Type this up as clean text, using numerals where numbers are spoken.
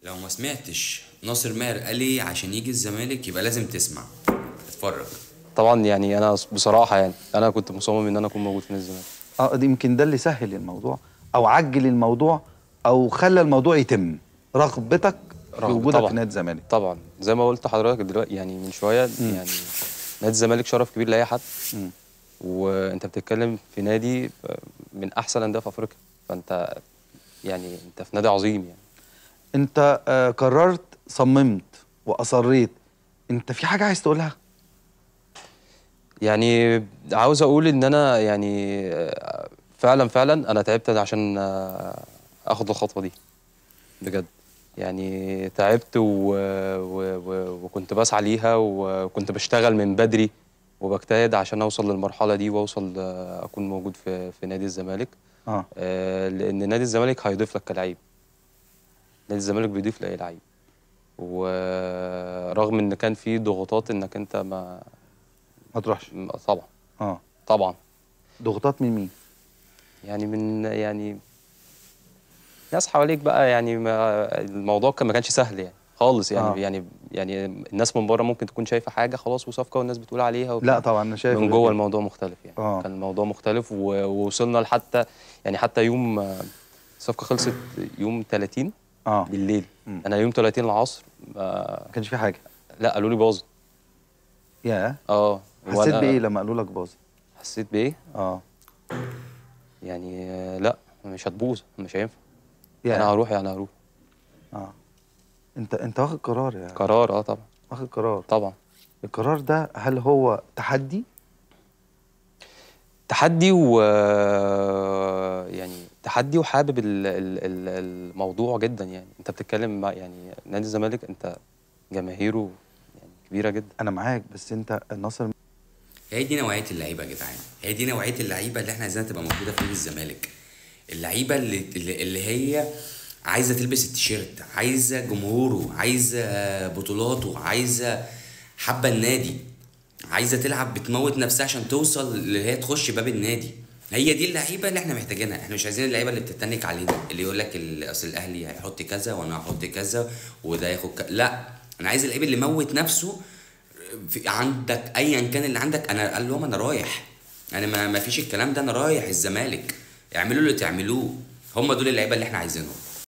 لو ما سمعتش ناصر ماهر قال ايه عشان يجي الزمالك يبقى لازم تسمع. اتفرج. طبعا يعني انا بصراحه يعني انا كنت مصمم ان انا اكون موجود في نادي الزمالك. دي يمكن ده اللي سهل الموضوع او عجل الموضوع او خلى الموضوع يتم، رغبتك في وجودك في طبعا نادي الزمالك. طبعا زي ما قلت لحضرتك دلوقتي يعني من شويه يعني نادي الزمالك شرف كبير لاي حد. وانت بتتكلم في نادي من احسن الانديه في افريقيا، فانت يعني انت في نادي عظيم يعني. انت قررت، صممت واصريت. انت في حاجه عايز تقولها؟ يعني عاوز اقول ان انا يعني فعلا فعلا انا تعبت عشان اخد الخطوه دي بجد. يعني تعبت وكنت بسعى ليها وكنت بشتغل من بدري وبجتهد عشان اوصل للمرحله دي واوصل اكون موجود في نادي الزمالك. لان نادي الزمالك هيضيف لك كلاعب. نادي الزمالك بيضيف لاي لعيب، ورغم ان كان في ضغوطات انك انت ما تروحش. طبعا. طبعا. ضغوطات من مين؟ يعني من يعني ناس حواليك بقى، يعني الموضوع ما كانش سهل يعني خالص يعني. يعني الناس من بره ممكن تكون شايفه حاجه خلاص وصفقه والناس بتقول عليها لا طبعا انا شايف من غير جوه كده. الموضوع مختلف يعني. كان الموضوع مختلف ووصلنا لحتى يعني حتى يوم الصفقه خلصت يوم 30 بالليل. انا يوم 30 العصر ما كانش في حاجه. لا قالوا لي باظت. ياه. حسيت وانا بايه لما قالوا لك باظت؟ حسيت بايه؟ يعني لا مش هتبوظ، مش هينفع. انا هروح يعني هروح. انت واخد قرار يعني؟ قرار طبعا. واخد قرار طبعا. القرار ده هل هو تحدي؟ تحدي يعني تحدي وحابب الموضوع جدا يعني. انت بتتكلم مع يعني نادي الزمالك، انت جماهيره يعني كبيره جدا. انا معاك، بس انت النصر. هي دي نوعيه اللعيبه يا جدعان، هي دي نوعيه اللعيبه اللي احنا عايزينها تبقى موجوده في نادي الزمالك. اللعيبه اللي هي عايزه تلبس التيشيرت، عايزه جمهوره، عايزه بطولاته، عايزه حابه النادي، عايزه تلعب بتموت نفسها عشان توصل اللي هي تخش باب النادي. هي دي اللعيبه اللي احنا محتاجينها. احنا مش عايزين اللعيبه اللي بتتنك علينا، اللي يقول لك اصل الاهلي هيحط كذا وانا هحط كذا وده ياخد لا، انا عايز اللعيب اللي موت نفسه. في عندك ايا كان اللي عندك، انا قال لهم انا رايح، انا ما فيش الكلام ده، انا رايح الزمالك، اعملوا اللي تعملوه. هم دول اللعيبه اللي احنا عايزينهم.